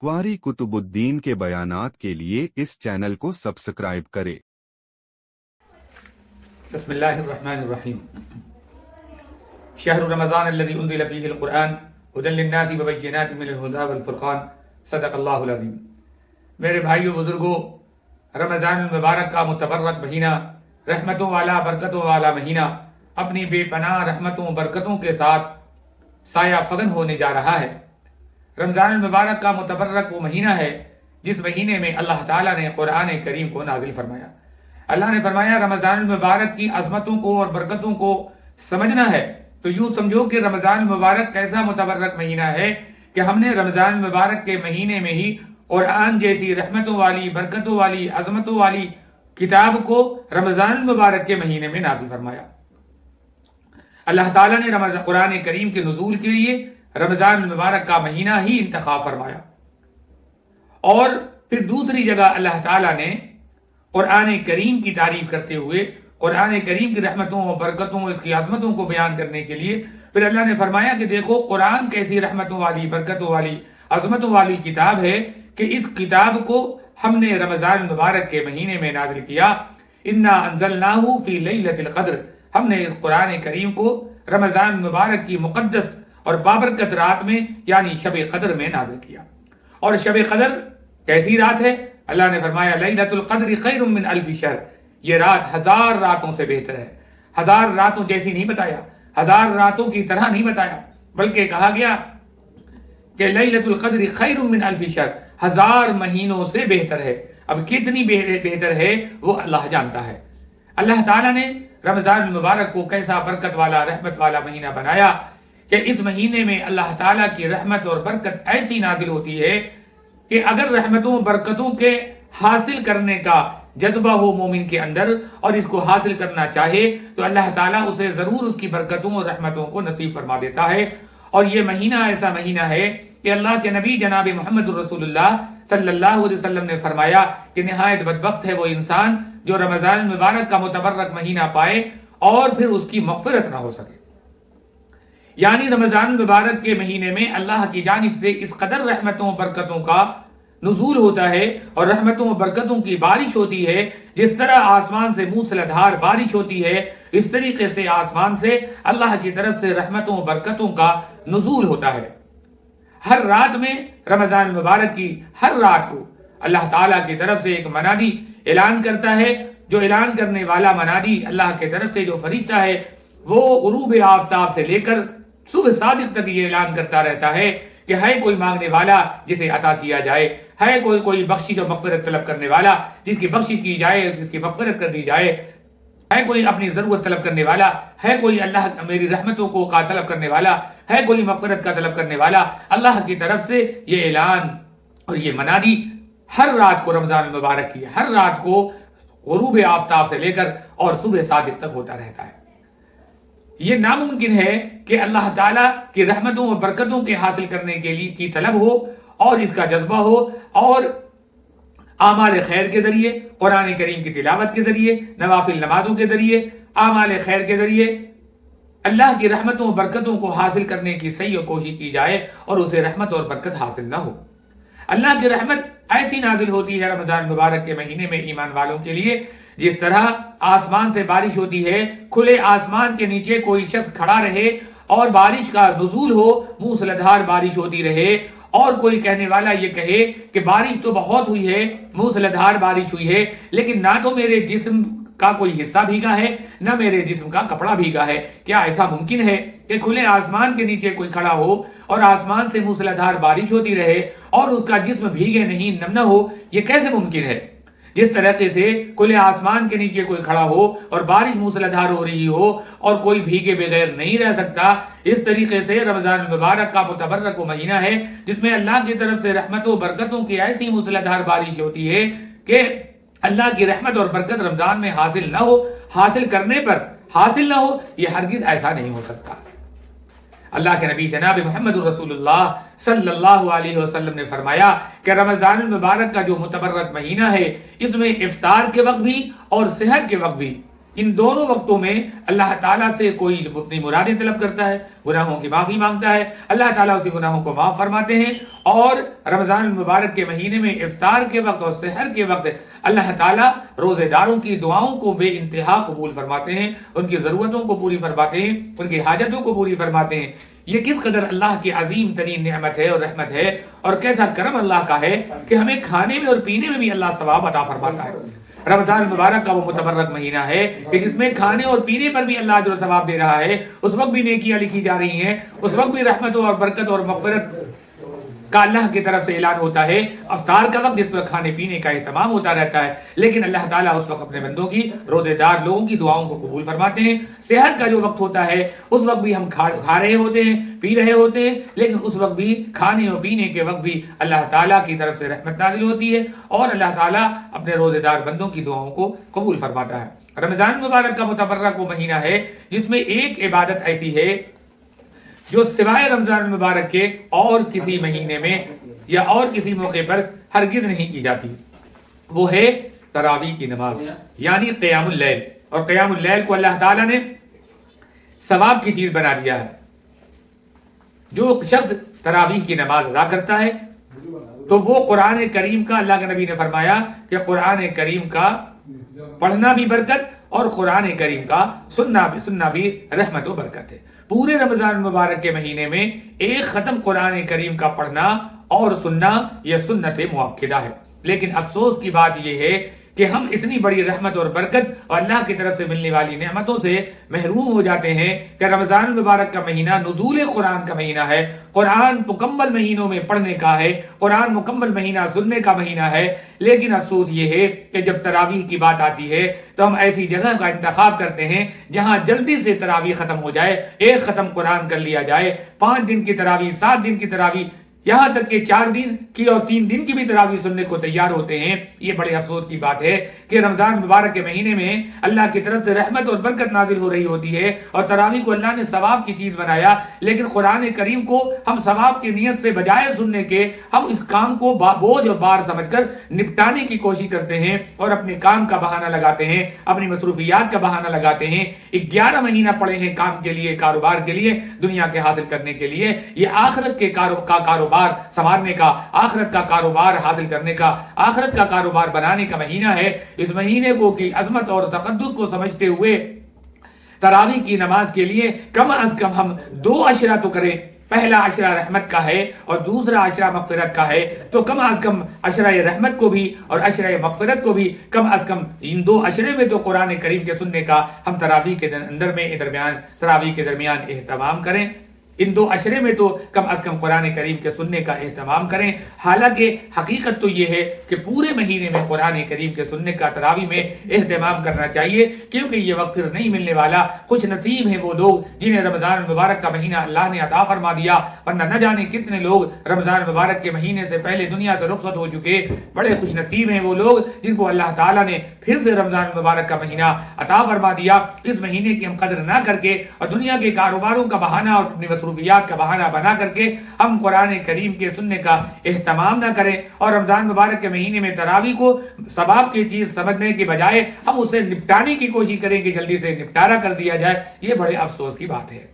क्वारी कुतुबुद्दीन के बयानात के लिए इस चैनल को सब्सक्राइब करें। बिस्मिल्लाहिर्रहमानिर्रहीम। शहरु रमज़ान अल्लज़ी उन्ज़िल फ़ीहिल क़ुरआन हुदन लिन्नासि व बय्यिनातिन मिनल हुदा वल फ़ुरक़ान सदक़ल्लाहुल अज़ीम। मेरे भाइयों बुज़ुर्गों, रमज़ानुल मुबारक का मुतबर्रक महीना, रहमतों वाला बरकतों वाला महीना अपनी बेपनाह रहमतों बरकतों के साथ साया फगन होने जा रहा है। रमज़ानुल मुबारक का मुतबर्रक वो महीना है जिस महीने में अल्लाह ताला ने कुरान करीम को नाजिल फरमाया। अल्लाह ने फरमाया रमज़ानुल मुबारक की अज़मतों को और बरकतों को समझना है तो यूँ समझो कि रमज़ानुल मुबारक कैसा मुतबर्रक महीना है कि हमने रमज़ानुल मुबारक के महीने में ही कुरान जैसी रहमतों वाली बरकतों वाली अज़मतों वाली किताब को रमज़ानुल मुबारक के महीने में नाजिल फरमाया। अल्लाह ताला ने कुरान करीम के नुज़ूल के लिए रमज़ानुल मुबारक का महीना ही इंतखाब फरमाया। और फिर दूसरी जगह अल्लाह ताला ने कुरान करीम की तारीफ करते हुए कुरान करीम की रहमतों और बरकतों इसकी अज़मतों को बयान करने के लिए फिर अल्लाह ने फरमाया कि देखो कुरान कैसी रहमतों वाली बरकतों वाली अज़मतों वाली किताब है कि इस किताब को हमने रमज़ानुल मुबारक के महीने में नाज़िल किया। इन्ना अंज़लनाहु फ़ी लैलतिल क़द्र, हमने इस कुरान करीम को रमज़ान मुबारक की मुक़द्दस और बाबरकत रात में यानी शब क़द्र में नाज़िल किया। और शब क़द्र कैसी रात है? अल्लाह ने फरमाया लैलतुल क़द्रि खैरुम मिन अल्फ़ि शहर, ये रात 1000 रातों से बेहतर है। 1000 रातों जैसी नहीं बताया, 1000 रातों की तरह नहीं बताया, बल्कि कहा गया कि लैलतुल क़द्रि खैरुम मिन अल्फ़ि शहर, 1000 महीनों से बेहतर है। अब कितनी बेहतर है वो अल्लाह जानता है। अल्लाह ताला ने रमज़ान मुबारक को कैसा बरकत वाला रहमत वाला महीना बनाया कि इस महीने में अल्लाह ताला की रहमत और बरकत ऐसी नाज़िल होती है कि अगर रहमतों बरकतों के हासिल करने का जज्बा हो मोमिन के अंदर और इसको हासिल करना चाहे तो अल्लाह ताला उसे ज़रूर उसकी बरकतों और रहमतों को नसीब फरमा देता है। और ये महीना ऐसा महीना है कि अल्लाह के नबी जनाब मोहम्मद रसूलुल्लाह सल्लल्लाहु अलैहि वसल्लम ने फरमाया कि निहायत बदबख्त है वो इंसान जो रमज़ान मुबारक का मुतबर्रक महीना पाए और फिर उसकी मग़फ़िरत ना हो सके। यानी रमज़ान मुबारक के महीने में अल्लाह की जानिब से इस कदर रहमतों बरकतों का नुज़ूल होता है और रहमतों बरकतों की बारिश होती है। जिस तरह आसमान से मूसलाधार बारिश होती है इस तरीके से आसमान से अल्लाह की तरफ से रहमतों बरकतों का नुज़ूल होता है। हर रात में रमज़ान मुबारक की हर रात को अल्लाह ताला की तरफ से एक मनादी ऐलान करता है। जो ऐलान करने वाला मनादी अल्लाह की तरफ से जो फरिश्ता है वो गुरूब आफ्ताब से लेकर सुबह सादिक तक ये ऐलान करता रहता है कि है कोई मांगने वाला जिसे अता किया जाए, है कोई बख्शिश और मग़फ़िरत तलब करने वाला जिसकी बख्शिश की जाए, जिसकी मग़फ़िरत कर दी जाए, है कोई अपनी ज़रूरत तलब करने वाला, है कोई अल्लाह मेरी रहमतों को का तलब करने वाला, है कोई मग़फ़िरत का तलब करने वाला। अल्लाह की तरफ से ये ऐलान और ये मनादी हर रात को रमज़ान मुबारक की हर रात को गुरूब आफ्ताब से लेकर और सुबह सादिक तक होता रहता है। ये नामुमकिन है कि अल्लाह ताला की रहमतों और बरकतों के हासिल करने के लिए की तलब हो और इसका जज्बा हो और आमाल खैर के जरिए, कुरान करीम की तिलावत के जरिए, नवाफिल नमाजों के जरिए, आमाल खैर के जरिए अल्लाह की रहमतों और बरकतों को हासिल करने की सही कोशिश की जाए और उसे रहमत और बरकत हासिल ना हो। अल्लाह की रहमत ऐसी नाजिल होती है रमज़ान मुबारक के महीने में ईमान वालों के लिए जिस तरह आसमान से बारिश होती है, खुले आसमान के नीचे कोई शख्स खड़ा रहे और बारिश का नुज़ूल हो, मूसलाधार बारिश होती रहे और कोई कहने वाला ये कहे कि बारिश तो बहुत हुई है, मूसलाधार बारिश हुई है, लेकिन ना तो मेरे जिस्म का कोई हिस्सा भीगा है ना मेरे जिस्म का कपड़ा भीगा है। क्या ऐसा मुमकिन है कि खुले आसमान के नीचे कोई खड़ा हो और आसमान से मूसलाधार बारिश होती रहे और उसका जिस्म भीगे नहीं, नम न हो? ये कैसे मुमकिन है? जिस तरीके से खुले आसमान के नीचे कोई खड़ा हो और बारिश मूसलाधार हो रही हो और कोई भीगे बगैर नहीं रह सकता, इस तरीके से रमज़ान मुबारक का मुतबर्रक महीना है जिसमें अल्लाह की तरफ से रहमतों बरकतों की ऐसी मूसलाधार बारिश होती है कि अल्लाह की रहमत और बरकत रमज़ान में हासिल ना हो, हासिल करने पर हासिल ना हो, ये हरगिज़ ऐसा नहीं हो सकता। अल्लाह के नबी जनाब मोहम्मद रसूलुल्लाह सल्लल्लाहु अलैहि वसल्लम ने फरमाया कि रमज़ान मुबारक का जो मुतबर्रक महीना है इसमें इफ्तार के वक्त भी और सहर के वक्त भी ان دونوں وقتوں میں اللہ تعالیٰ سے کوئی اپنی مرادیں طلب کرتا ہے، گناہوں کی معافی مانگتا ہے، اللہ تعالیٰ اس کے گناہوں کو معاف فرماتے ہیں، اور رمضان المبارک کے مہینے میں افطار کے وقت اور سحر کے وقت اللہ تعالیٰ روزے داروں کی دعاؤں کو بے انتہا قبول فرماتے ہیں، ان کی ضرورتوں کو پوری فرماتے ہیں، ان کی حاجتوں کو پوری فرماتے ہیں۔ یہ کس قدر اللہ کی عظیم ترین نعمت ہے اور رحمت ہے، اور کیسا کرم اللہ کا ہے کہ ہمیں کھانے میں اور پینے میں بھی اللہ ثواب عطا فرماتا ہے۔ رمضان المبارک کا وہ متبرک مہینہ ہے کہ جس میں کھانے اور پینے پر بھی اللہ اجر و ثواب دے رہا ہے، اس وقت بھی نیکیاں لکھی جا رہی ہیں، اس وقت بھی رحمت اور برکت اور مغفرت کا اللہ کی طرف سے اعلان ہوتا ہے۔ افطار کا وقت جس پر کھانے پینے کا اہتمام ہوتا رہتا ہے، لیکن اللہ تعالیٰ اس وقت اپنے بندوں کی، روزے دار لوگوں کی دعاؤں کو قبول فرماتے ہیں۔ سحر کا جو وقت ہوتا ہے اس وقت بھی ہم کھا رہے ہوتے ہیں، پی رہے ہوتے ہیں، لیکن اس وقت بھی کھانے اور پینے کے وقت بھی اللہ تعالیٰ کی طرف سے رحمت نازل ہوتی ہے، اور اللہ تعالیٰ اپنے روزے دار بندوں کی دعاؤں کو قبول فرماتا ہے۔ رمضان مبارک کا متبرک وہ مہینہ ہے جس میں ایک عبادت ایسی ہے جو سوائے رمضان مبارک کے اور کسی مہینے میں یا اور کسی موقع پر ہرگز نہیں کی جاتی، وہ ہے تراویح کی نماز، یعنی قیام اللیل۔ اور قیام اللیل کو اللہ تعالیٰ نے ثواب کی چیز بنا دیا ہے۔ جو شخص تراویح کی نماز ادا کرتا ہے تو وہ قرآن کریم کا، اللہ کے نبی نے فرمایا کہ قرآن کریم کا پڑھنا بھی برکت اور قرآن کریم کا سننا بھی رحمت و برکت ہے۔ پورے رمضان مبارک کے مہینے میں ایک ختم قرآن کریم کا پڑھنا اور سننا یہ سنت مؤکدہ ہے، لیکن افسوس کی بات یہ ہے کہ ہم اتنی بڑی رحمت اور برکت اور اللہ کی طرف سے ملنے والی نعمتوں سے محروم ہو جاتے ہیں کہ رمضان المبارک کا مہینہ نزول قرآن کا مہینہ ہے، قرآن مکمل مہینوں میں پڑھنے کا ہے، قرآن مکمل مہینہ سننے کا مہینہ ہے، لیکن افسوس یہ ہے کہ جب تراویح کی بات آتی ہے تو ہم ایسی جگہ کا انتخاب کرتے ہیں جہاں جلدی سے تراویح ختم ہو جائے، ایک ختم قرآن کر لیا جائے، 5 دن کی تراویح، 7 دن کی تراویح، یہاں تک کہ 4 دن کی اور 3 دن کی بھی تراویح سننے کو تیار ہوتے ہیں۔ یہ بڑے افسوس کی بات ہے کہ رمضان مبارک کے مہینے میں اللہ کی طرف سے رحمت اور برکت نازل ہو رہی ہوتی ہے، اور تراویح کو اللہ نے ثواب کی چیز بنایا، لیکن قرآن کریم کو ہم ثواب کی نیت سے بجائے سننے کے ہم اس کام کو بوجھ اور بار سمجھ کر نپٹانے کی کوشش کرتے ہیں، اور اپنے کام کا بہانہ لگاتے ہیں، اپنی مصروفیات کا بہانہ لگاتے ہیں۔ 11 مہینہ پڑے ہیں کام کے لیے، کاروبار کے لیے، دنیا کے حاصل کرنے کے لیے۔ یہ آخرت کے کاروبار سنوارنے کا، آخرت کا کاروبار حاصل کرنے کا، آخرت کا کاروبار بنانے کا مہینہ ہے۔ اس مہینے کو کی عظمت اور تقدس کو سمجھتے ہوئے تراویح کی نماز کے لیے کم از کم ہم 2 عشرہ تو کریں۔ پہلا عشرہ رحمت کا ہے اور دوسرا عشرہ مغفرت کا ہے، تو کم از کم عشرہ رحمت کو بھی اور عشرہ مغفرت کو بھی کم از کم ان 2 عشرے میں تو قرآن کریم کے سننے کا ہم تراویح کے تراویح کے درمیان اہتمام کریں۔ ان 2 عشرے میں تو کم از کم قرآن کریم کے سننے کا اہتمام کریں۔ حالانکہ حقیقت تو یہ ہے کہ پورے مہینے میں قرآن کریم کے سننے کا تراویح میں اہتمام کرنا چاہیے، کیونکہ یہ وقت پھر نہیں ملنے والا۔ خوش نصیب ہیں وہ لوگ جنہیں رمضان المبارک کا مہینہ اللہ نے عطا فرما دیا، ورنہ نہ جانے کتنے لوگ رمضان المبارک کے مہینے سے پہلے دنیا سے رخصت ہو چکے۔ بڑے خوش نصیب ہیں وہ لوگ جن کو اللہ تعالیٰ نے پھر سے رمضان المبارک کا مہینہ عطا فرما دیا۔ اس مہینے کی ہم قدر نہ کر کے اور دنیا کے کاروباروں کا بہانہ اور اپنی مصروفیات کا بہانہ بنا کر کے ہم قرآن کریم کے سننے کا اہتمام نہ کریں، اور رمضان مبارک کے مہینے میں تراویح کو ثواب کی چیز سمجھنے کے بجائے ہم اسے نپٹانے کی کوشش کریں کہ جلدی سے نپٹارا کر دیا جائے، یہ بڑے افسوس کی بات ہے۔